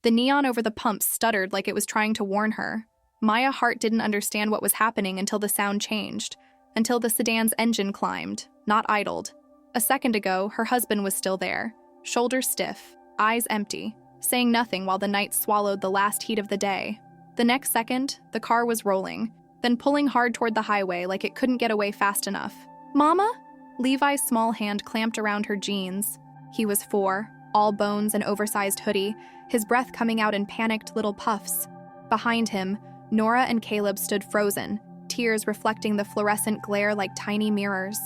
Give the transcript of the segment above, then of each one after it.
The neon over the pumps stuttered like it was trying to warn her. Maya Hart didn't understand what was happening until the sound changed, until the sedan's engine climbed, not idled. A second ago, her husband was still there, shoulders stiff, eyes empty, saying nothing while the night swallowed the last heat of the day. The next second, the car was rolling, then pulling hard toward the highway like it couldn't get away fast enough. "Mama?" Levi's small hand clamped around her jeans. He was 4, all bones and oversized hoodie, his breath coming out in panicked little puffs. Behind him, Nora and Caleb stood frozen, tears reflecting the fluorescent glare like tiny mirrors.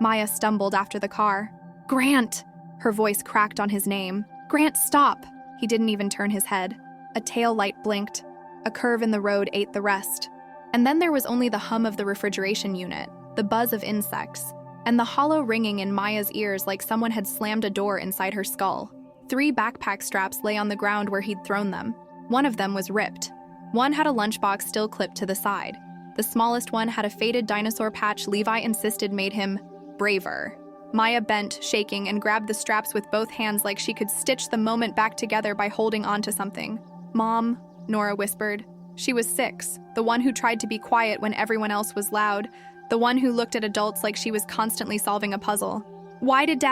Maya stumbled after the car. "Grant!" Her voice cracked on his name. "Grant, stop!" He didn't even turn his head. A tail light blinked. A curve in the road ate the rest. And then there was only the hum of the refrigeration unit, the buzz of insects, and the hollow ringing in Maya's ears like someone had slammed a door inside her skull. 3 backpack straps lay on the ground where he'd thrown them. One of them was ripped. One had a lunchbox still clipped to the side. The smallest one had a faded dinosaur patch Levi insisted made him braver. Maya bent, shaking, and grabbed the straps with both hands like she could stitch the moment back together by holding onto something. "Mom," Nora whispered. She was 6, the one who tried to be quiet when everyone else was loud, the one who looked at adults like she was constantly solving a puzzle. Why did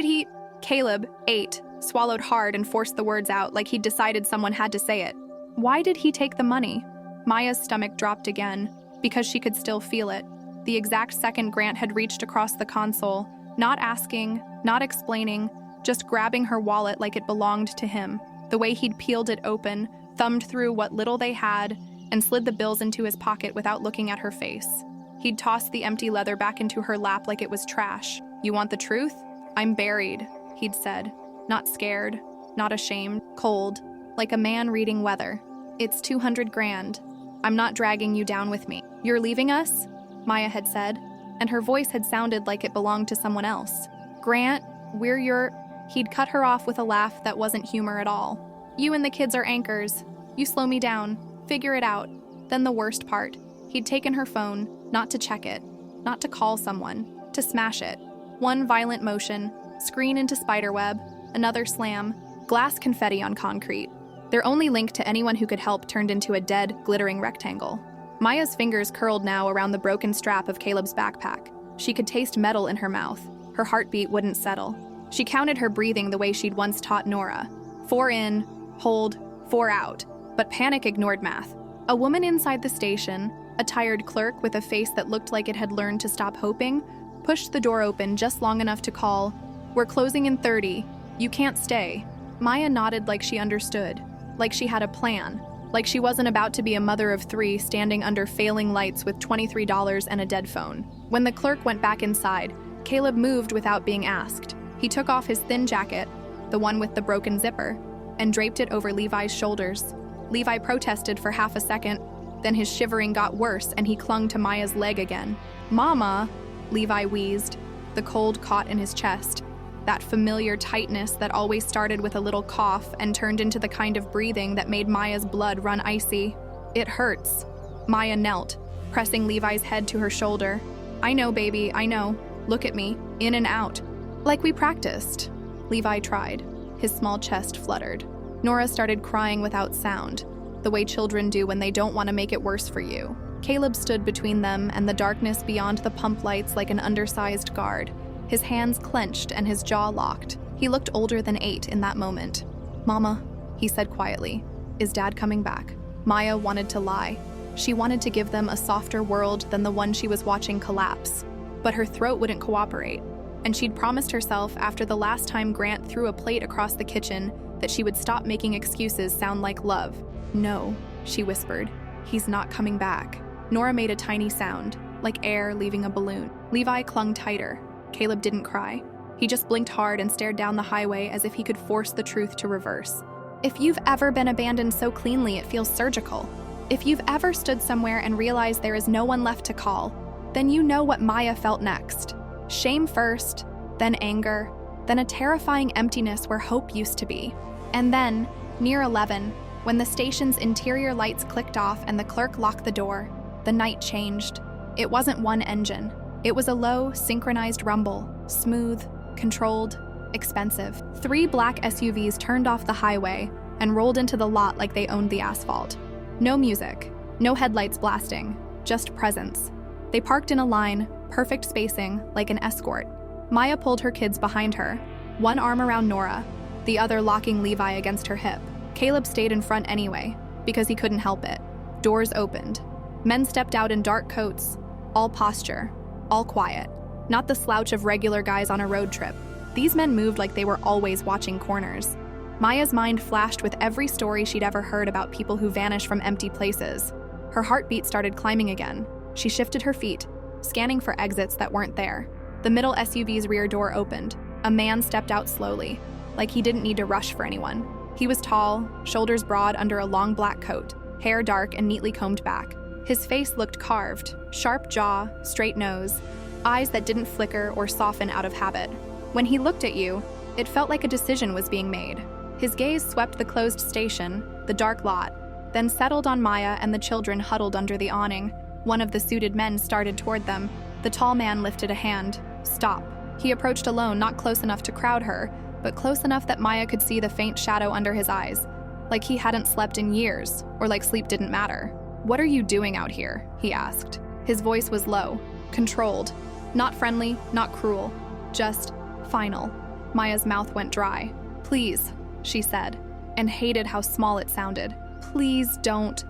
he? Caleb, 8, swallowed hard and forced the words out like he'd decided someone had to say it. Why did he take the money? Maya's stomach dropped again, because she could still feel it. The exact second Grant had reached across the console, not asking, not explaining, just grabbing her wallet like it belonged to him. The way he'd peeled it open, thumbed through what little they had, and slid the bills into his pocket without looking at her face. He'd tossed the empty leather back into her lap like it was trash. "You want the truth? I'm buried," he'd said. Not scared, not ashamed, cold, like a man reading weather. "It's 200 grand. I'm not dragging you down with me. You're leaving us?" Maya had said, and her voice had sounded like it belonged to someone else. "Grant, we're your..." He'd cut her off with a laugh that wasn't humor at all. "You and the kids are anchors. You slow me down. Figure it out." Then the worst part. He'd taken her phone, not to check it, not to call someone, to smash it. One violent motion, screen into spiderweb, another slam, glass confetti on concrete. Their only link to anyone who could help turned into a dead, glittering rectangle. Maya's fingers curled now around the broken strap of Caleb's backpack. She could taste metal in her mouth. Her heartbeat wouldn't settle. She counted her breathing the way she'd once taught Nora. 4 in, hold, 4 out. But panic ignored math. A woman inside the station, a tired clerk with a face that looked like it had learned to stop hoping, pushed the door open just long enough to call, "We're closing in 30. You can't stay." Maya nodded like she understood, like she had a plan, like she wasn't about to be a mother of 3 standing under failing lights with $23 and a dead phone. When the clerk went back inside, Caleb moved without being asked. He took off his thin jacket, the one with the broken zipper, and draped it over Levi's shoulders. Levi protested for half a second, then his shivering got worse and he clung to Maya's leg again. "Mama," Levi wheezed. The cold caught in his chest. That familiar tightness that always started with a little cough and turned into the kind of breathing that made Maya's blood run icy. "It hurts." Maya knelt, pressing Levi's head to her shoulder. "I know, baby, I know. Look at me, in and out." "Like we practiced." Levi tried. His small chest fluttered. Nora started crying without sound, the way children do when they don't want to make it worse for you. Caleb stood between them and the darkness beyond the pump lights like an undersized guard. His hands clenched and his jaw locked. He looked older than 8 in that moment. "Mama," he said quietly, "is Dad coming back?" Maya wanted to lie. She wanted to give them a softer world than the one she was watching collapse. But her throat wouldn't cooperate, and she'd promised herself after the last time Grant threw a plate across the kitchen that she would stop making excuses sound like love. "No," she whispered. "He's not coming back." Nora made a tiny sound, like air leaving a balloon. Levi clung tighter. Caleb didn't cry. He just blinked hard and stared down the highway as if he could force the truth to reverse. If you've ever been abandoned so cleanly it feels surgical, if you've ever stood somewhere and realized there is no one left to call, then you know what Maya felt next. Shame first, then anger, then a terrifying emptiness where hope used to be. And then, near 11, when the station's interior lights clicked off and the clerk locked the door, the night changed. It wasn't one engine. It was a low, synchronized rumble, smooth, controlled, expensive. 3 black SUVs turned off the highway, and rolled into the lot like they owned the asphalt. No music, no headlights blasting, just presence. They parked in a line, perfect spacing, like an escort. Maya pulled her kids behind her, one arm around Nora, the other locking Levi against her hip. Caleb stayed in front anyway, because he couldn't help it. Doors opened. Men stepped out in dark coats, all posture, all quiet. Not the slouch of regular guys on a road trip. These men moved like they were always watching corners. Maya's mind flashed with every story she'd ever heard about people who vanish from empty places. Her heartbeat started climbing again. She shifted her feet, scanning for exits that weren't there. The middle SUV's rear door opened. A man stepped out slowly, like he didn't need to rush for anyone. He was tall, shoulders broad under a long black coat, hair dark and neatly combed back. His face looked carved, sharp jaw, straight nose, eyes that didn't flicker or soften out of habit. When he looked at you, it felt like a decision was being made. His gaze swept the closed station, the dark lot, then settled on Maya and the children huddled under the awning. One of the suited men started toward them. The tall man lifted a hand. Stop. He approached alone, not close enough to crowd her, but close enough that Maya could see the faint shadow under his eyes, like he hadn't slept in years, or like sleep didn't matter. "What are you doing out here?" he asked. His voice was low, controlled, not friendly, not cruel, just final. Maya's mouth went dry. "Please," she said, and hated how small it sounded. "Please don't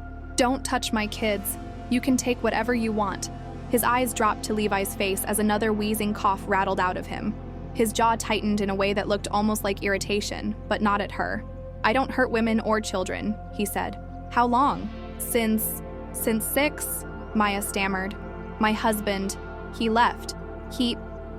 touch my kids. You can take whatever you want." His eyes dropped to Levi's face as another wheezing cough rattled out of him. His jaw tightened in a way that looked almost like irritation, but not at her. "I don't hurt women or children," he said. "How long?" Since 6, Maya stammered. "My husband, he left.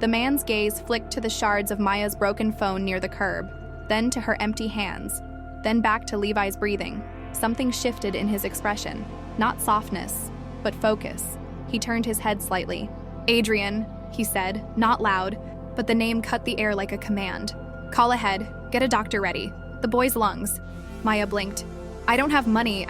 The man's gaze flicked to the shards of Maya's broken phone near the curb, then to her empty hands, then back to Levi's breathing. Something shifted in his expression. Not softness, but focus. He turned his head slightly. "Adrian," he said, not loud, but the name cut the air like a command. "Call ahead. Get a doctor ready. The boy's lungs." Maya blinked. "I don't have money.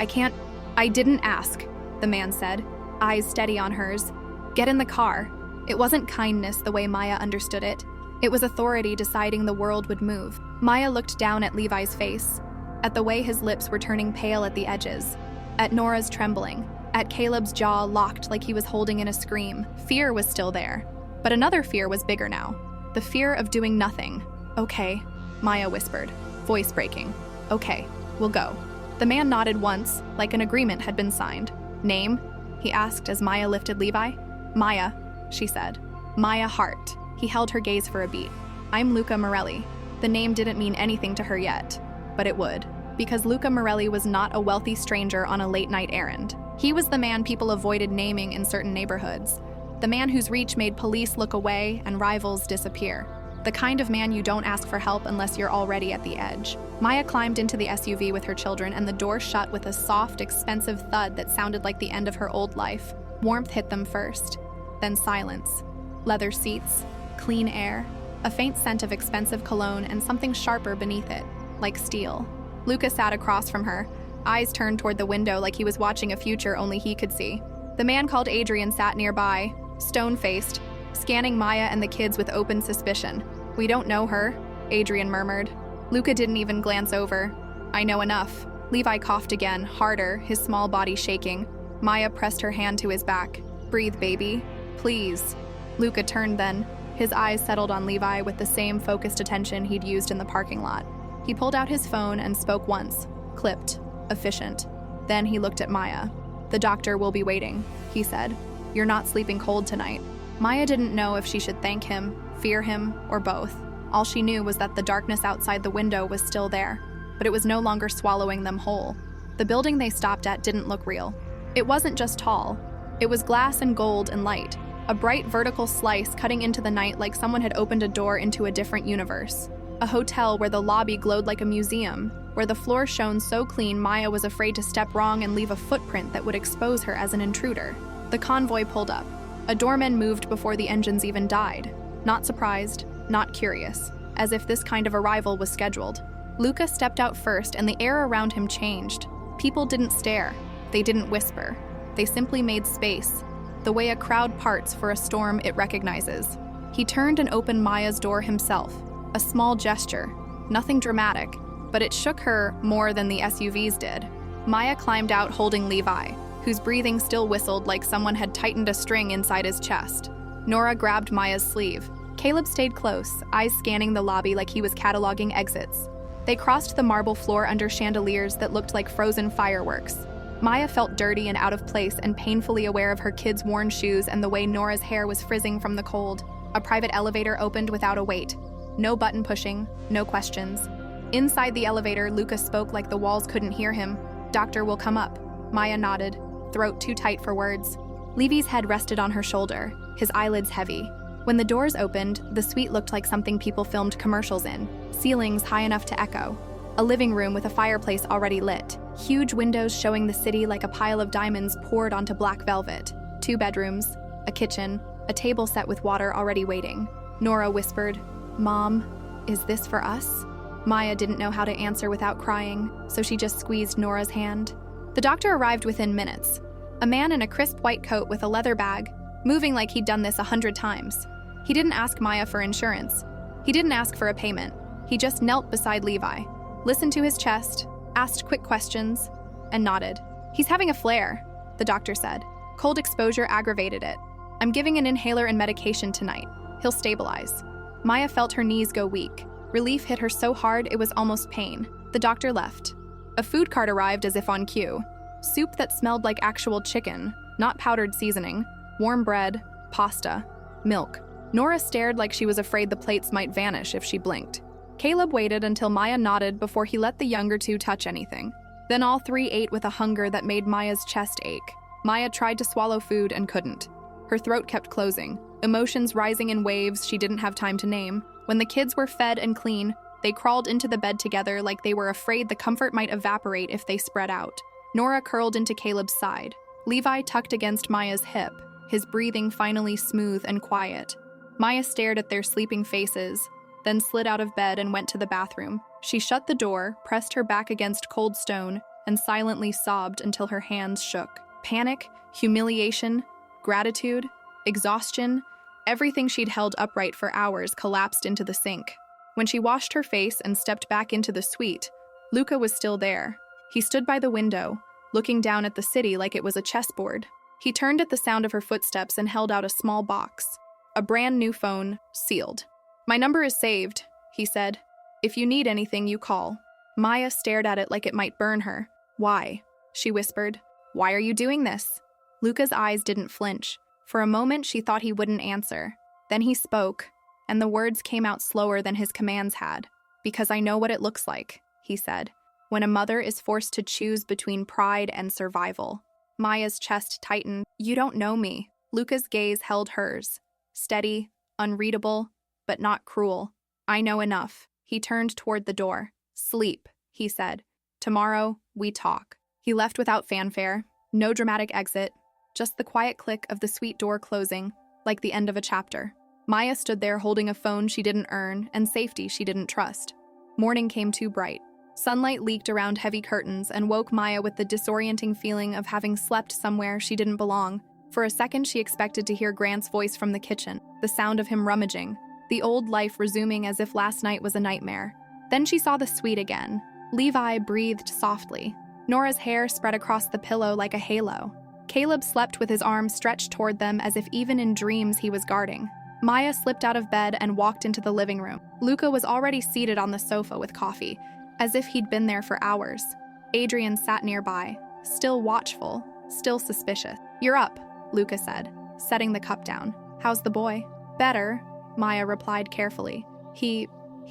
I didn't ask," the man said, eyes steady on hers. "Get in the car." It wasn't kindness the way Maya understood it. It was authority deciding the world would move. Maya looked down at Levi's face, at the way his lips were turning pale at the edges, at Nora's trembling, at Caleb's jaw locked like he was holding in a scream. Fear was still there, but another fear was bigger now. The fear of doing nothing. "Okay," Maya whispered, voice breaking. "Okay, we'll go." The man nodded once, like an agreement had been signed. "Name?" he asked as Maya lifted Levi. "Maya," she said. "Maya Hart." He held her gaze for a beat. "I'm Luca Morelli." The name didn't mean anything to her yet, but it would, because Luca Morelli was not a wealthy stranger on a late-night errand. He was the man people avoided naming in certain neighborhoods, the man whose reach made police look away and rivals disappear, the kind of man you don't ask for help unless you're already at the edge. Maya climbed into the SUV with her children, and the door shut with a soft, expensive thud that sounded like the end of her old life. Warmth hit them first, then silence. Leather seats, clean air, a faint scent of expensive cologne, and something sharper beneath it, like steel. Luca sat across from her, eyes turned toward the window like he was watching a future only he could see. The man called Adrian sat nearby, stone-faced, scanning Maya and the kids with open suspicion. "We don't know her," Adrian murmured. Luca didn't even glance over. "I know enough." Levi coughed again, harder, his small body shaking. Maya pressed her hand to his back. "Breathe, baby. Please." Luca turned then. His eyes settled on Levi with the same focused attention he'd used in the parking lot. He pulled out his phone and spoke once, clipped, efficient. Then he looked at Maya. "The doctor will be waiting," he said. "You're not sleeping cold tonight." Maya didn't know if she should thank him, fear him, or both. All she knew was that the darkness outside the window was still there, but it was no longer swallowing them whole. The building they stopped at didn't look real. It wasn't just tall. It was glass and gold and light, a bright vertical slice cutting into the night like someone had opened a door into a different universe. A hotel where the lobby glowed like a museum, where the floor shone so clean Maya was afraid to step wrong and leave a footprint that would expose her as an intruder. The convoy pulled up. A doorman moved before the engines even died. Not surprised, not curious, as if this kind of arrival was scheduled. Luca stepped out first, and the air around him changed. People didn't stare. They didn't whisper. They simply made space, the way a crowd parts for a storm it recognizes. He turned and opened Maya's door himself, a small gesture, nothing dramatic, but it shook her more than the SUVs did. Maya climbed out holding Levi, whose breathing still whistled like someone had tightened a string inside his chest. Nora grabbed Maya's sleeve. Caleb stayed close, eyes scanning the lobby like he was cataloging exits. They crossed the marble floor under chandeliers that looked like frozen fireworks. Maya felt dirty and out of place and painfully aware of her kids' worn shoes and the way Nora's hair was frizzing from the cold. A private elevator opened without a wait. No button pushing, no questions. Inside the elevator, Lucas spoke like the walls couldn't hear him. "Doctor will come up." Maya nodded, throat too tight for words. Levy's head rested on her shoulder, his eyelids heavy. When the doors opened, the suite looked like something people filmed commercials in, ceilings high enough to echo. A living room with a fireplace already lit. Huge windows showing the city like a pile of diamonds poured onto black velvet. 2 bedrooms, a kitchen, a table set with water already waiting. Nora whispered, "Mom, is this for us?" Maya didn't know how to answer without crying, so she just squeezed Nora's hand. The doctor arrived within minutes. A man in a crisp white coat with a leather bag, moving like he'd done this 100 times. He didn't ask Maya for insurance. He didn't ask for a payment. He just knelt beside Levi, listened to his chest, asked quick questions, and nodded. "He's having a flare," the doctor said. "Cold exposure aggravated it. I'm giving an inhaler and medication tonight. He'll stabilize." Maya felt her knees go weak. Relief hit her so hard it was almost pain. The doctor left. A food cart arrived as if on cue. Soup that smelled like actual chicken, not powdered seasoning, warm bread, pasta, milk. Nora stared like she was afraid the plates might vanish if she blinked. Caleb waited until Maya nodded before he let the younger 2 touch anything. Then all 3 ate with a hunger that made Maya's chest ache. Maya tried to swallow food and couldn't. Her throat kept closing, emotions rising in waves she didn't have time to name. When the kids were fed and clean, they crawled into the bed together like they were afraid the comfort might evaporate if they spread out. Nora curled into Caleb's side. Levi tucked against Maya's hip, his breathing finally smooth and quiet. Maya stared at their sleeping faces, then slid out of bed and went to the bathroom. She shut the door, pressed her back against cold stone, and silently sobbed until her hands shook. Panic, humiliation, gratitude, exhaustion, everything she'd held upright for hours collapsed into the sink. When she washed her face and stepped back into the suite, Luca was still there. He stood by the window, looking down at the city like it was a chessboard. He turned at the sound of her footsteps and held out a small box. A brand new phone, sealed. "My number is saved," he said. "If you need anything, you call." Maya stared at it like it might burn her. "Why?" she whispered. "Why are you doing this?" Luca's eyes didn't flinch. For a moment, she thought he wouldn't answer. Then he spoke, and the words came out slower than his commands had. "Because I know what it looks like," he said, "when a mother is forced to choose between pride and survival." Maya's chest tightened. "You don't know me." Luca's gaze held hers. Steady, unreadable, but not cruel. "I know enough." He turned toward the door. "Sleep," he said. "Tomorrow, we talk." He left without fanfare. No dramatic exit. Just the quiet click of the suite door closing, like the end of a chapter. Maya stood there holding a phone she didn't earn and safety she didn't trust. Morning came too bright. Sunlight leaked around heavy curtains and woke Maya with the disorienting feeling of having slept somewhere she didn't belong. For a second, she expected to hear Grant's voice from the kitchen, the sound of him rummaging, the old life resuming as if last night was a nightmare. Then she saw the suite again. Levi breathed softly. Nora's hair spread across the pillow like a halo. Caleb slept with his arms stretched toward them as if even in dreams he was guarding. Maya slipped out of bed and walked into the living room. Luca was already seated on the sofa with coffee, as if he'd been there for hours. Adrian sat nearby, still watchful, still suspicious. "You're up," Luca said, setting the cup down. "How's the boy?" "Better," Maya replied carefully. He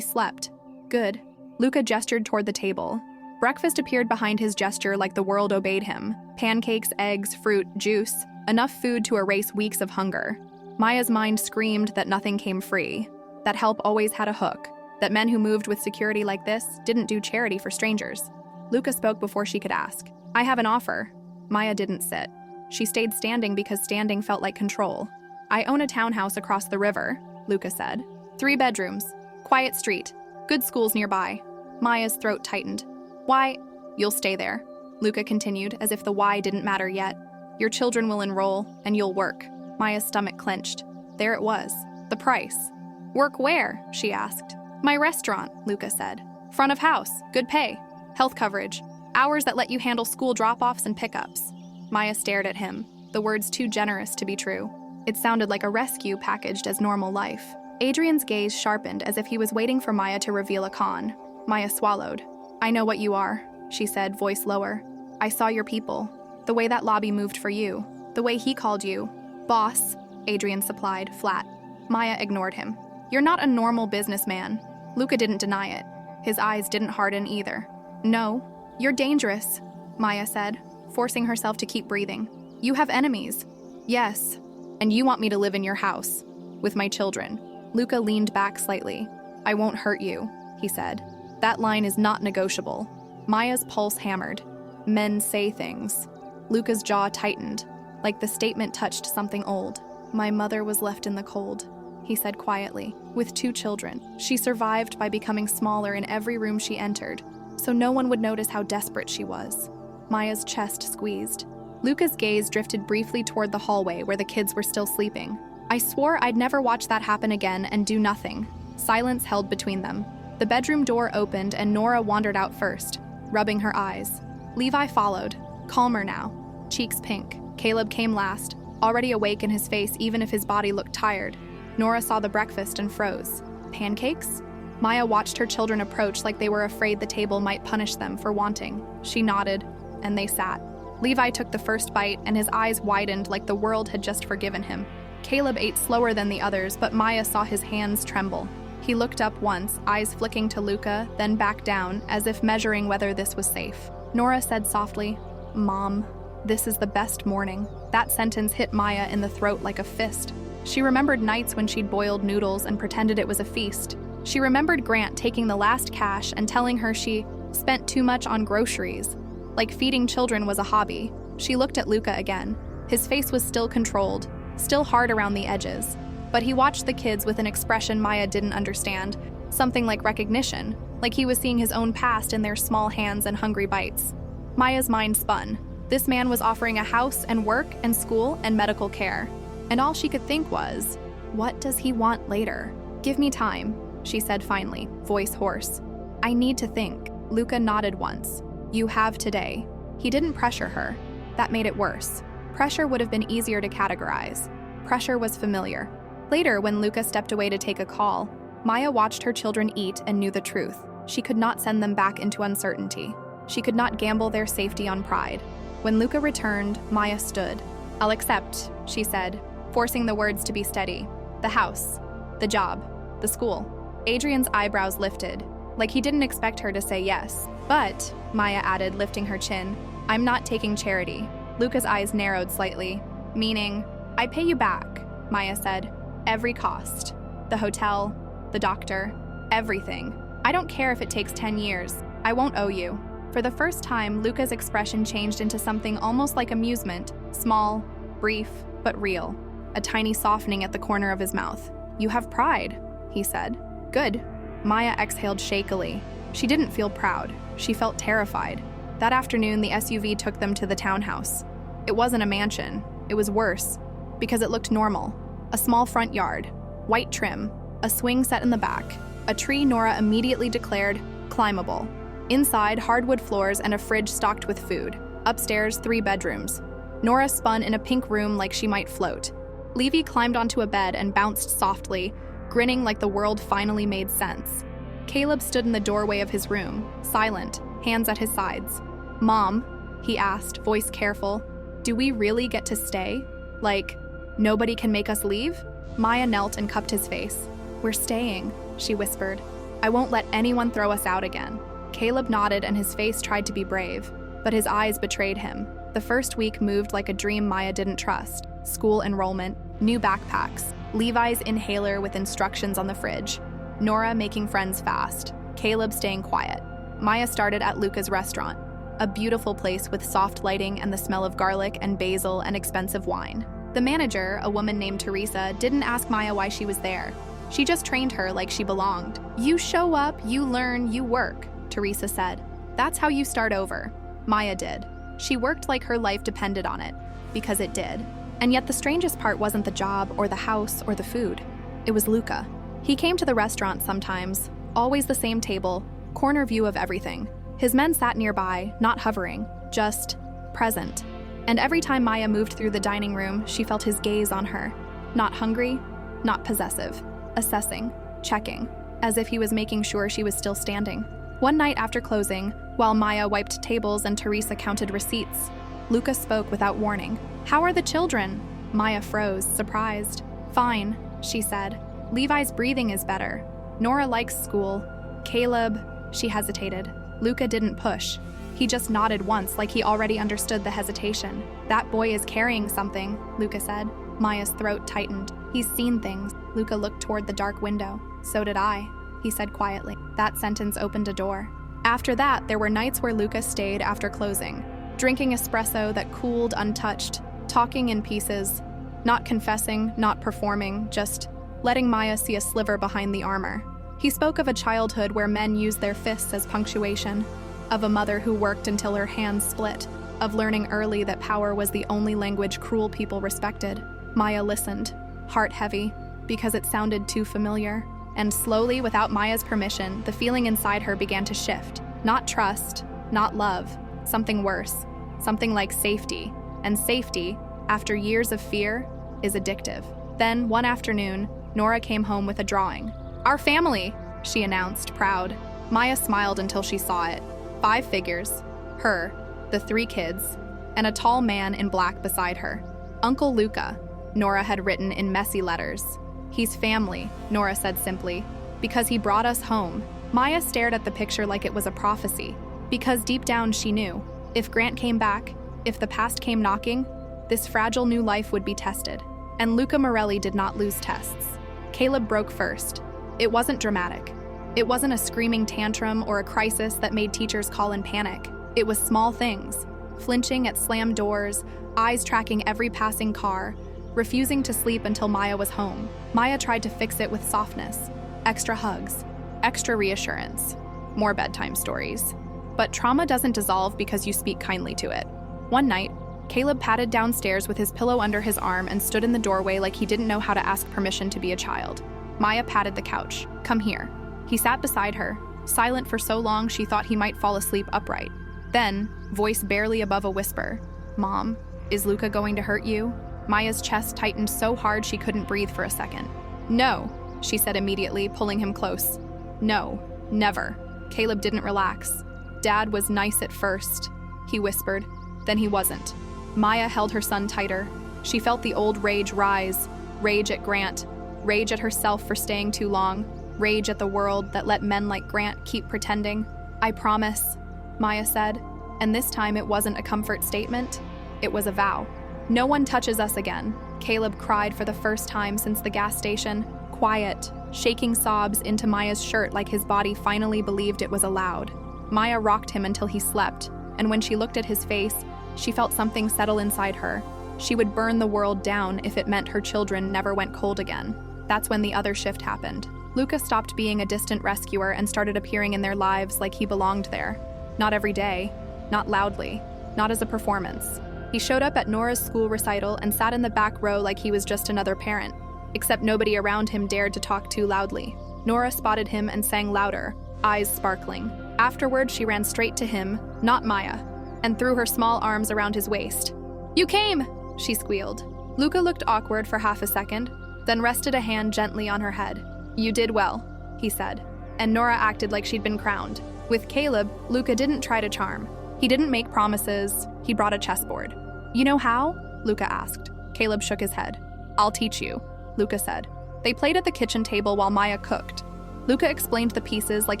slept. "Good." Luca gestured toward the table. Breakfast appeared behind his gesture like the world obeyed him. Pancakes, eggs, fruit, juice, enough food to erase weeks of hunger. Maya's mind screamed that nothing came free, that help always had a hook, that men who moved with security like this didn't do charity for strangers. Luca spoke before she could ask. "I have an offer." Maya didn't sit. She stayed standing because standing felt like control. "I own a townhouse across the river," Luca said. 3 bedrooms, quiet street, good schools nearby. Maya's throat tightened. "Why?" "You'll stay there," Luca continued, as if the why didn't matter yet. "Your children will enroll, and you'll work." Maya's stomach clenched. There it was. The price. "Work where?" she asked. "My restaurant," Luca said. Front of house, good pay, health coverage, hours that let you handle school drop-offs and pickups. Maya stared at him, the words too generous to be true. It sounded like a rescue packaged as normal life. Adrian's gaze sharpened as if he was waiting for Maya to reveal a con. Maya swallowed. I know what you are, she said, voice lower. I saw your people. The way that lobby moved for you. The way he called you. Boss, Adrian supplied, flat. Maya ignored him. You're not a normal businessman. Luca didn't deny it. His eyes didn't harden either. No, you're dangerous, Maya said, forcing herself to keep breathing. You have enemies. Yes, and you want me to live in your house, with my children. Luca leaned back slightly. I won't hurt you, he said. That line is not negotiable. Maya's pulse hammered. Men say things. Luca's jaw tightened, like the statement touched something old. My mother was left in the cold, he said quietly, with 2 children. She survived by becoming smaller in every room she entered, so no one would notice how desperate she was. Maya's chest squeezed. Luca's gaze drifted briefly toward the hallway where the kids were still sleeping. I swore I'd never watch that happen again and do nothing. Silence held between them. The bedroom door opened and Nora wandered out first, rubbing her eyes. Levi followed, calmer now, cheeks pink. Caleb came last, already awake in his face even if his body looked tired. Nora saw the breakfast and froze. Pancakes? Maya watched her children approach like they were afraid the table might punish them for wanting. She nodded, and they sat. Levi took the first bite, and his eyes widened like the world had just forgiven him. Caleb ate slower than the others, but Maya saw his hands tremble. He looked up once, eyes flicking to Luca, then back down, as if measuring whether this was safe. Nora said softly, Mom, this is the best morning. That sentence hit Maya in the throat like a fist. She remembered nights when she'd boiled noodles and pretended it was a feast. She remembered Grant taking the last cash and telling her she spent too much on groceries, like feeding children was a hobby. She looked at Luca again. His face was still controlled, still hard around the edges, but he watched the kids with an expression Maya didn't understand, something like recognition, like he was seeing his own past in their small hands and hungry bites. Maya's mind spun. This man was offering a house and work and school and medical care. And all she could think was, what does he want later? Give me time, she said finally, voice hoarse. I need to think. Luca nodded once. You have today. He didn't pressure her. That made it worse. Pressure would have been easier to categorize. Pressure was familiar. Later, when Luca stepped away to take a call, Maya watched her children eat and knew the truth. She could not send them back into uncertainty. She could not gamble their safety on pride. When Luca returned, Maya stood. I'll accept, she said, forcing the words to be steady. The house, the job, the school. Adrian's eyebrows lifted, like he didn't expect her to say yes. But, Maya added, lifting her chin, I'm not taking charity. Luca's eyes narrowed slightly, meaning, I pay you back, Maya said. Every cost. The hotel, the doctor, everything. I don't care if it takes 10 years. I won't owe you. For the first time, Luca's expression changed into something almost like amusement, small, brief, but real. A tiny softening at the corner of his mouth. You have pride, he said. Good. Maya exhaled shakily. She didn't feel proud. She felt terrified. That afternoon, the SUV took them to the townhouse. It wasn't a mansion. It was worse, because it looked normal. A small front yard, white trim, a swing set in the back, a tree Nora immediately declared climbable. Inside, hardwood floors and a fridge stocked with food. Upstairs, 3 bedrooms. Nora spun in a pink room like she might float. Levi climbed onto a bed and bounced softly, grinning like the world finally made sense. Caleb stood in the doorway of his room, silent, hands at his sides. Mom, he asked, voice careful, do we really get to stay? Like, nobody can make us leave? Maya knelt and cupped his face. We're staying, she whispered. I won't let anyone throw us out again. Caleb nodded and his face tried to be brave, but his eyes betrayed him. The first week moved like a dream Maya didn't trust. School enrollment, new backpacks, Levi's inhaler with instructions on the fridge, Nora making friends fast, Caleb staying quiet. Maya started at Luca's restaurant, a beautiful place with soft lighting and the smell of garlic and basil and expensive wine. The manager, a woman named Teresa, didn't ask Maya why she was there. She just trained her like she belonged. You show up, you learn, you work, Teresa said. That's how you start over. Maya did. She worked like her life depended on it, because it did. And yet the strangest part wasn't the job or the house or the food. It was Luca. He came to the restaurant sometimes, always the same table, Corner view of everything. His men sat nearby, not hovering, just present. And every time Maya moved through the dining room, she felt his gaze on her. Not hungry, not possessive. Assessing, checking, as if he was making sure she was still standing. One night after closing, while Maya wiped tables and Teresa counted receipts, Luca spoke without warning. "How are the children?" Maya froze, surprised. "Fine," she said. "Levi's breathing is better. Nora likes school. Caleb," she hesitated. Luca didn't push. He just nodded once, like he already understood the hesitation. "That boy is carrying something," Luca said. Maya's throat tightened. "He's seen things." Luca looked toward the dark window. "So did I," he said quietly. That sentence opened a door. After that, there were nights where Luca stayed after closing, drinking espresso that cooled untouched, talking in pieces, not confessing, not performing, just letting Maya see a sliver behind the armor. He spoke of a childhood where men used their fists as punctuation, of a mother who worked until her hands split, of learning early that power was the only language cruel people respected. Maya listened, heart heavy, because it sounded too familiar. And slowly, without Maya's permission, the feeling inside her began to shift. Not trust, not love, something worse, something like safety. And safety, after years of fear, is addictive. Then, one afternoon, Nora came home with a drawing. "Our family," she announced, proud. Maya smiled until she saw it. 5 figures, her, the 3 kids, and a tall man in black beside her. "Uncle Luca," Nora had written in messy letters. "He's family," Nora said simply, "because he brought us home." Maya stared at the picture like it was a prophecy, because deep down she knew, if Grant came back, if the past came knocking, this fragile new life would be tested. And Luca Morelli did not lose tests. Caleb broke first. It wasn't dramatic. It wasn't a screaming tantrum or a crisis that made teachers call in panic. It was small things, flinching at slammed doors, eyes tracking every passing car, refusing to sleep until Maya was home. Maya tried to fix it with softness, extra hugs, extra reassurance, more bedtime stories. But trauma doesn't dissolve because you speak kindly to it. One night, Caleb padded downstairs with his pillow under his arm and stood in the doorway like he didn't know how to ask permission to be a child. Maya patted the couch. "Come here." He sat beside her, silent for so long she thought he might fall asleep upright. Then, voice barely above a whisper, "Mom, is Luca going to hurt you?" Maya's chest tightened so hard she couldn't breathe for a second. "No," she said immediately, pulling him close. "No, never." Caleb didn't relax. "Dad was nice at first," he whispered. Then he wasn't. Maya held her son tighter. She felt the old rage rise, rage at Grant, rage at herself for staying too long, rage at the world that let men like Grant keep pretending. "I promise," Maya said, and this time it wasn't a comfort statement, it was a vow. "No one touches us again," Caleb cried for the first time since the gas station, quiet, shaking sobs into Maya's shirt like his body finally believed it was allowed. Maya rocked him until he slept, and when she looked at his face, she felt something settle inside her. She would burn the world down if it meant her children never went cold again. That's when the other shift happened. Luca stopped being a distant rescuer and started appearing in their lives like he belonged there. Not every day, not loudly, not as a performance. He showed up at Nora's school recital and sat in the back row like he was just another parent, except nobody around him dared to talk too loudly. Nora spotted him and sang louder, eyes sparkling. Afterward, she ran straight to him, not Maya, and threw her small arms around his waist. "You came!" she squealed. Luca looked awkward for half a second, then rested a hand gently on her head. "You did well," he said, and Nora acted like she'd been crowned. With Caleb, Luca didn't try to charm. He didn't make promises, he brought a chessboard. "You know how?" Luca asked. Caleb shook his head. "I'll teach you," Luca said. They played at the kitchen table while Maya cooked. Luca explained the pieces like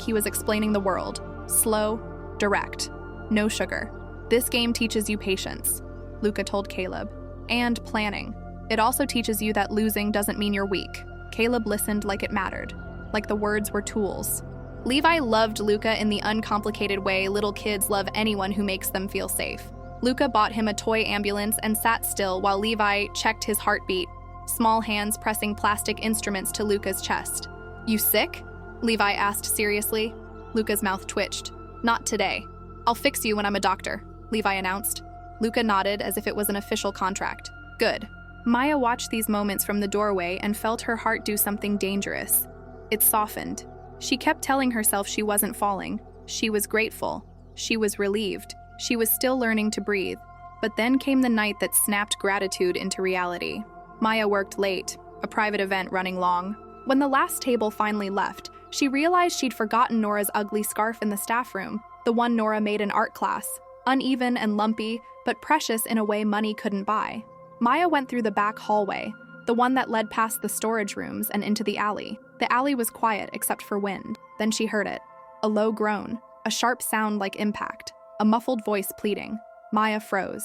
he was explaining the world. Slow, direct, no sugar. "This game teaches you patience," Luca told Caleb, "and planning. It also teaches you that losing doesn't mean you're weak." Caleb listened like it mattered, like the words were tools. Levi loved Luca in the uncomplicated way little kids love anyone who makes them feel safe. Luca bought him a toy ambulance and sat still while Levi checked his heartbeat, small hands pressing plastic instruments to Luca's chest. "You sick?" Levi asked seriously. Luca's mouth twitched. "Not today. I'll fix you when I'm a doctor," Levi announced. Luca nodded as if it was an official contract. "Good." Maya watched these moments from the doorway and felt her heart do something dangerous. It softened. She kept telling herself she wasn't falling. She was grateful. She was relieved. She was still learning to breathe. But then came the night that snapped gratitude into reality. Maya worked late, a private event running long. When the last table finally left, she realized she'd forgotten Nora's ugly scarf in the staff room, the one Nora made in art class, uneven and lumpy, but precious in a way money couldn't buy. Maya went through the back hallway, the one that led past the storage rooms and into the alley. The alley was quiet except for wind. Then she heard it. A low groan, a sharp sound like impact, a muffled voice pleading. Maya froze.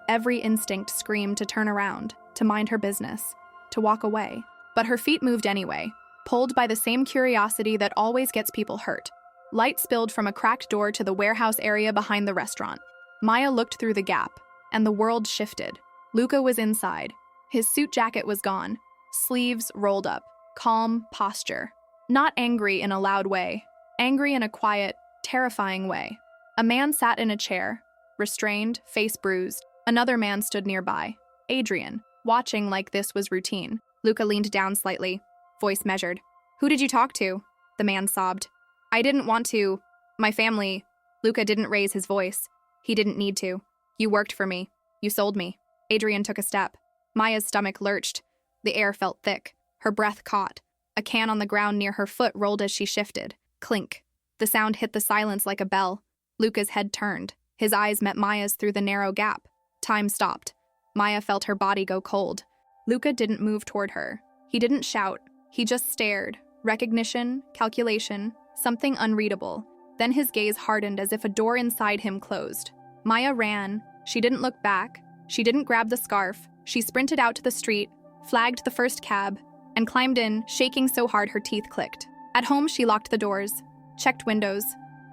Every instinct screamed to turn around, to mind her business, to walk away. But her feet moved anyway, pulled by the same curiosity that always gets people hurt. Light spilled from a cracked door to the warehouse area behind the restaurant. Maya looked through the gap, and the world shifted. Luca was inside. His suit jacket was gone, sleeves rolled up, calm posture. Not angry in a loud way, angry in a quiet, terrifying way. A man sat in a chair, restrained, face bruised. Another man stood nearby, Adrian, watching like this was routine. Luca leaned down slightly, voice measured. "Who did you talk to?" The man sobbed. "I didn't want to. My family." Luca didn't raise his voice. He didn't need to. "You worked for me. You sold me." Adrian took a step. Maya's stomach lurched. The air felt thick. Her breath caught. A can on the ground near her foot rolled as she shifted. Clink. The sound hit the silence like a bell. Luca's head turned. His eyes met Maya's through the narrow gap. Time stopped. Maya felt her body go cold. Luca didn't move toward her. He didn't shout. He just stared. Recognition, calculation, something unreadable. Then his gaze hardened as if a door inside him closed. Maya ran. She didn't look back. She didn't grab the scarf. She sprinted out to the street, flagged the first cab, and climbed in, shaking so hard her teeth clicked. At home, she locked the doors, checked windows,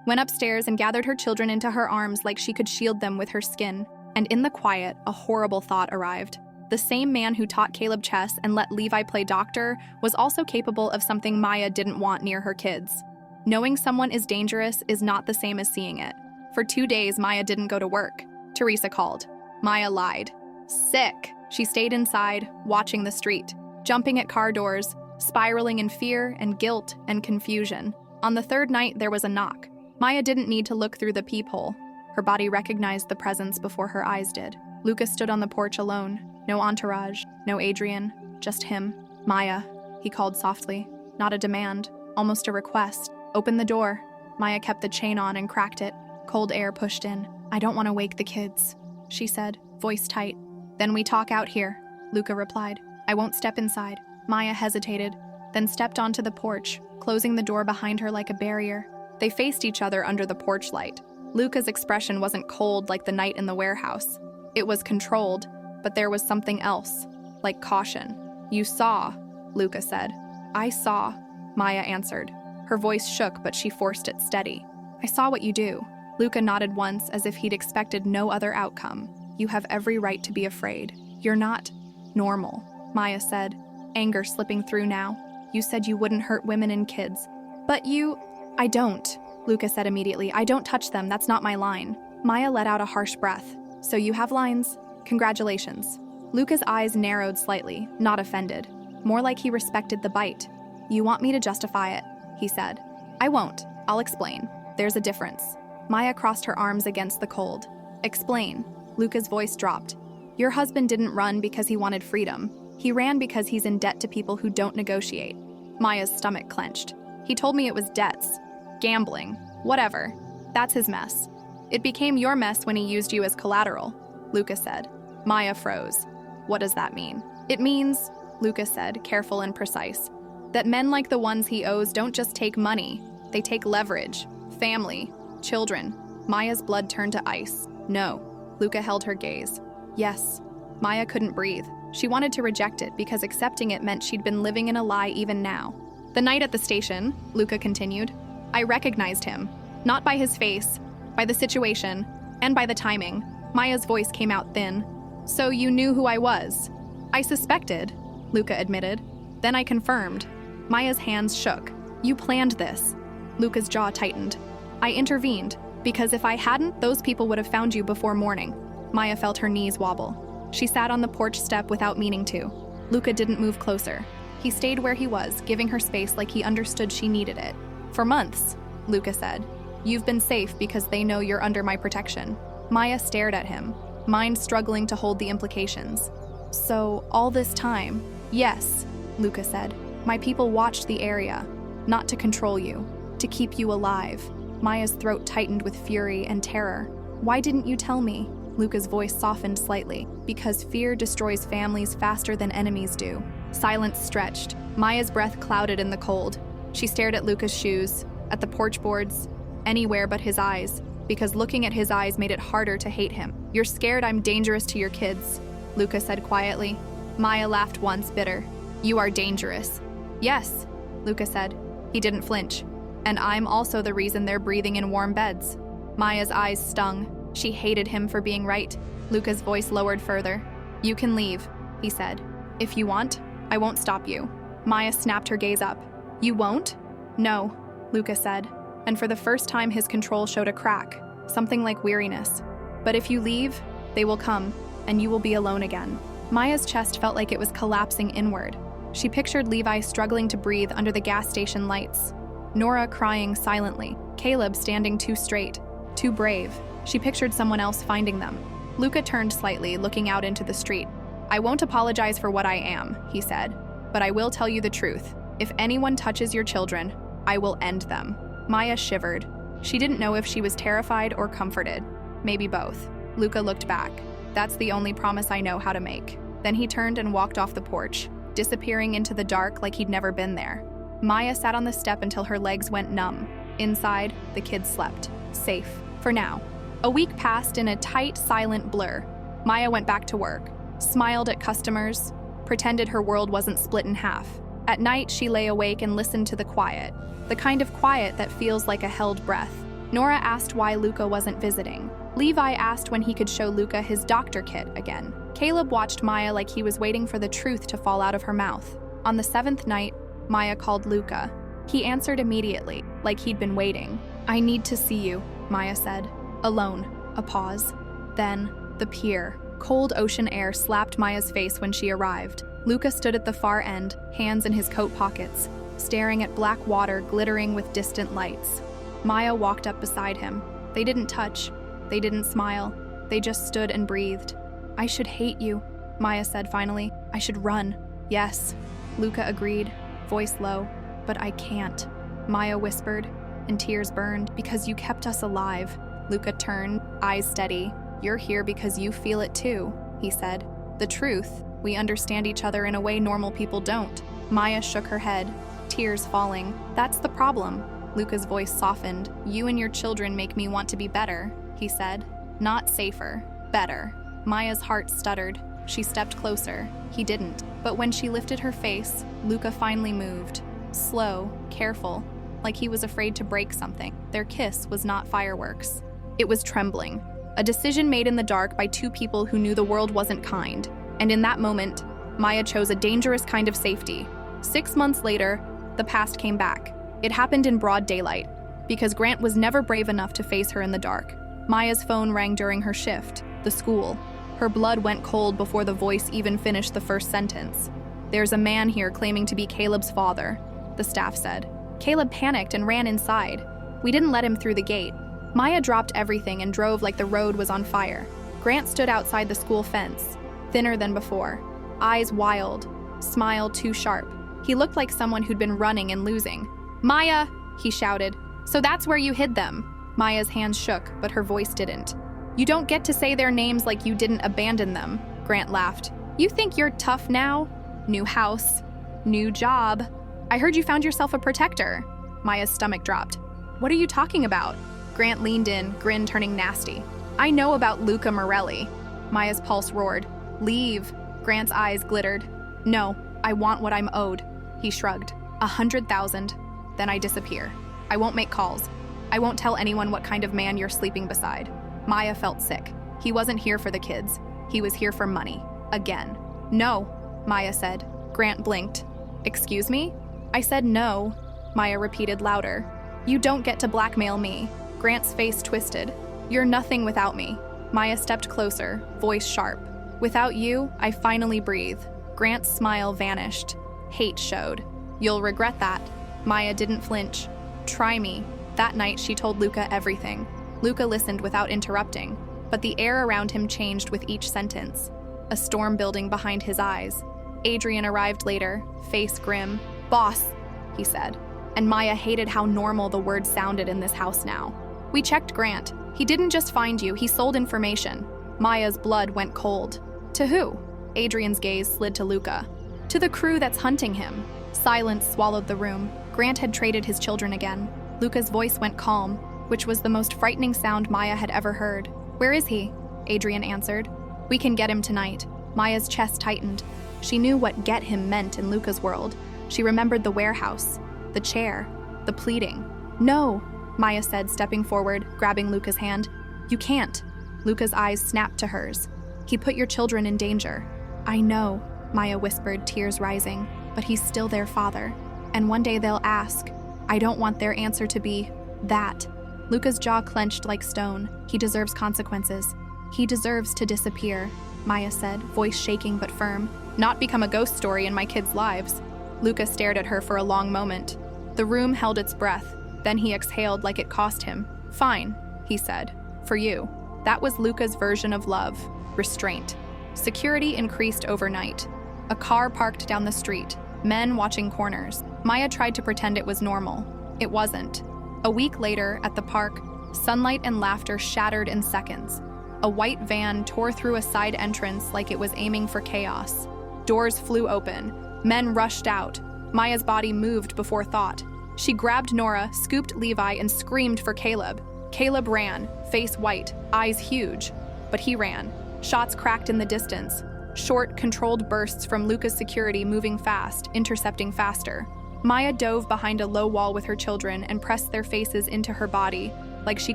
went upstairs and gathered her children into her arms like she could shield them with her skin. And in the quiet, a horrible thought arrived. The same man who taught Caleb chess and let Levi play doctor was also capable of something Maya didn't want near her kids. Knowing someone is dangerous is not the same as seeing it. For 2 days, Maya didn't go to work. Teresa called. Maya lied. Sick. She stayed inside, watching the street, jumping at car doors, spiraling in fear and guilt and confusion. On the third night, there was a knock. Maya didn't need to look through the peephole. Her body recognized the presence before her eyes did. Luca stood on the porch alone. No entourage, no Adrian, just him. "Maya," he called softly. Not a demand, almost a request. "Open the door." Maya kept the chain on and cracked it. Cold air pushed in. "I don't want to wake the kids," she said, voice tight. "Then we talk out here," Luca replied. "I won't step inside." Maya hesitated, then stepped onto the porch, closing the door behind her like a barrier. They faced each other under the porch light. Luca's expression wasn't cold like the night in the warehouse. It was controlled, but there was something else, like caution. "You saw," Luca said. "I saw," Maya answered. Her voice shook, but she forced it steady. "I saw what you do." Luca nodded once as if he'd expected no other outcome. "You have every right to be afraid. You're not normal," Maya said, anger slipping through now. "You said you wouldn't hurt women and kids." "But you—" "I don't," Luca said immediately. "I don't touch them. That's not my line." Maya let out a harsh breath. "So you have lines? Congratulations." Luca's eyes narrowed slightly, not offended. More like he respected the bite. "You want me to justify it," he said. "I won't. I'll explain. There's a difference." Maya crossed her arms against the cold. "Explain." Luca's voice dropped. "Your husband didn't run because he wanted freedom. He ran because he's in debt to people who don't negotiate." Maya's stomach clenched. "He told me it was debts. Gambling. Whatever. That's his mess. It became your mess when he used you as collateral," Luca said. Maya froze. "What does that mean?" "It means," Luca said, careful and precise, "that men like the ones he owes don't just take money. They take leverage, family, children." Maya's blood turned to ice. "No." Luca held her gaze. "Yes." Maya couldn't breathe. She wanted to reject it because accepting it meant she'd been living in a lie even now. "The night at the station," Luca continued, "I recognized him. Not by his face, by the situation, and by the timing." Maya's voice came out thin. "So you knew who I was?" "I suspected," Luca admitted. "Then I confirmed." Maya's hands shook. "You planned this." Luca's jaw tightened. "I intervened, because if I hadn't, those people would have found you before morning." Maya felt her knees wobble. She sat on the porch step without meaning to. Luca didn't move closer. He stayed where he was, giving her space like he understood she needed it. For months, Luca said. You've been safe because they know you're under my protection. Maya stared at him, mind struggling to hold the implications. So, all this time? Yes, Luca said. My people watched the area, not to control you, to keep you alive. Maya's throat tightened with fury and terror. Why didn't you tell me? Luca's voice softened slightly. Because fear destroys families faster than enemies do. Silence stretched. Maya's breath clouded in the cold. She stared at Luca's shoes, at the porch boards, anywhere but his eyes, because looking at his eyes made it harder to hate him. You're scared I'm dangerous to your kids, Luca said quietly. Maya laughed once, bitter. You are dangerous. Yes, Luca said. He didn't flinch. And I'm also the reason they're breathing in warm beds. Maya's eyes stung. She hated him for being right. Luca's voice lowered further. You can leave, he said. If you want, I won't stop you. Maya snapped her gaze up. You won't? No, Luca said. And for the first time his control showed a crack, something like weariness. But if you leave, they will come, and you will be alone again. Maya's chest felt like it was collapsing inward. She pictured Levi struggling to breathe under the gas station lights, Nora crying silently, Caleb standing too straight, too brave. She pictured someone else finding them. Luca turned slightly, looking out into the street. I won't apologize for what I am, he said, but I will tell you the truth. If anyone touches your children, I will end them. Maya shivered. She didn't know if she was terrified or comforted. Maybe both. Luca looked back. That's the only promise I know how to make. Then he turned and walked off the porch, disappearing into the dark like he'd never been there. Maya sat on the step until her legs went numb. Inside, the kids slept. Safe. For now. A week passed in a tight, silent blur. Maya went back to work, smiled at customers, pretended her world wasn't split in half. At night, she lay awake and listened to the quiet, the kind of quiet that feels like a held breath. Nora asked why Luca wasn't visiting. Levi asked when he could show Luca his doctor kit again. Caleb watched Maya like he was waiting for the truth to fall out of her mouth. On the 7th night, Maya called Luca. He answered immediately, like he'd been waiting. I need to see you, Maya said. Alone. A pause. Then, the pier. Cold ocean air slapped Maya's face when she arrived. Luca stood at the far end, hands in his coat pockets, staring at black water glittering with distant lights. Maya walked up beside him. They didn't touch. They didn't smile. They just stood and breathed. I should hate you, Maya said finally. I should run. Yes, Luca agreed, voice low. But I can't, Maya whispered, and tears burned. Because you kept us alive. Luca turned, eyes steady. You're here because you feel it too, he said. The truth, we understand each other in a way normal people don't. Maya shook her head, tears falling. That's the problem. Luca's voice softened. You and your children make me want to be better, he said. Not safer, better. Maya's heart stuttered. She stepped closer. He didn't. But when she lifted her face, Luca finally moved. Slow, careful, like he was afraid to break something. Their kiss was not fireworks. It was trembling. A decision made in the dark by two people who knew the world wasn't kind. And in that moment, Maya chose a dangerous kind of safety. 6 months later, the past came back. It happened in broad daylight, because Grant was never brave enough to face her in the dark. Maya's phone rang during her shift, the school. Her blood went cold before the voice even finished the first sentence. There's a man here claiming to be Caleb's father, the staff said. Caleb panicked and ran inside. We didn't let him through the gate. Maya dropped everything and drove like the road was on fire. Grant stood outside the school fence, thinner than before, eyes wild, smile too sharp. He looked like someone who'd been running and losing. Maya, he shouted. So that's where you hid them. Maya's hands shook, but her voice didn't. You don't get to say their names like you didn't abandon them, Grant laughed. You think you're tough now? New house, new job. I heard you found yourself a protector. Maya's stomach dropped. What are you talking about? Grant leaned in, grin turning nasty. I know about Luca Morelli. Maya's pulse roared. Leave. Grant's eyes glittered. No, I want what I'm owed. He shrugged. 100,000. Then I disappear. I won't make calls. I won't tell anyone what kind of man you're sleeping beside. Maya felt sick. He wasn't here for the kids. He was here for money. Again. No, Maya said. Grant blinked. Excuse me? I said no, Maya repeated louder. You don't get to blackmail me. Grant's face twisted. You're nothing without me. Maya stepped closer, voice sharp. Without you, I finally breathe. Grant's smile vanished. Hate showed. You'll regret that. Maya didn't flinch. Try me. That night, she told Luca everything. Luca listened without interrupting, but the air around him changed with each sentence, a storm building behind his eyes. Adrian arrived later, face grim. "Boss," he said, and Maya hated how normal the word sounded in this house now. "We checked Grant. He didn't just find you, he sold information." Maya's blood went cold. "To who?" Adrian's gaze slid to Luca. "To the crew that's hunting him." Silence swallowed the room. Grant had traded his children again. Luca's voice went calm, which was the most frightening sound Maya had ever heard. "Where is he?" Adrian answered. "We can get him tonight." Maya's chest tightened. She knew what "get him" meant in Luca's world. She remembered the warehouse, the chair, the pleading. "No," Maya said, stepping forward, grabbing Luca's hand. "You can't." Luca's eyes snapped to hers. "He put your children in danger." "I know," Maya whispered, tears rising, "but he's still their father. And one day they'll ask. I don't want their answer to be that." Luca's jaw clenched like stone. "He deserves consequences. He deserves to disappear," Maya said, voice shaking but firm. "Not become a ghost story in my kids' lives." Luca stared at her for a long moment. The room held its breath. Then he exhaled like it cost him. "Fine," he said. "For you." That was Luca's version of love. Restraint. Security increased overnight. A car parked down the street. Men watching corners. Maya tried to pretend it was normal. It wasn't. A week later, at the park, sunlight and laughter shattered in seconds. A white van tore through a side entrance like it was aiming for chaos. Doors flew open. Men rushed out. Maya's body moved before thought. She grabbed Nora, scooped Levi, and screamed for Caleb. Caleb ran, face white, eyes huge. But he ran. Shots cracked in the distance. Short, controlled bursts from Luca's security moving fast, intercepting faster. Maya dove behind a low wall with her children and pressed their faces into her body, like she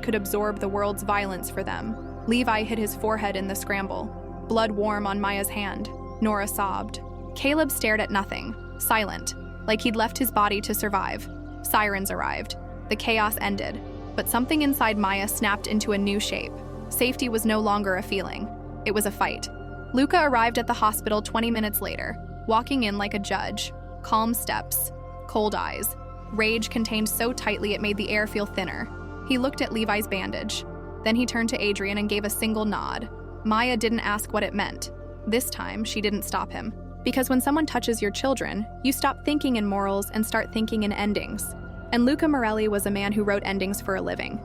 could absorb the world's violence for them. Levi hit his forehead in the scramble, blood warm on Maya's hand. Nora sobbed. Caleb stared at nothing, silent, like he'd left his body to survive. Sirens arrived. The chaos ended, but something inside Maya snapped into a new shape. Safety was no longer a feeling. It was a fight. Luca arrived at the hospital 20 minutes later, walking in like a judge. Calm steps, cold eyes. Rage contained so tightly it made the air feel thinner. He looked at Levi's bandage. Then he turned to Adrian and gave a single nod. Maya didn't ask what it meant. This time, she didn't stop him. Because when someone touches your children, you stop thinking in morals and start thinking in endings. And Luca Morelli was a man who wrote endings for a living.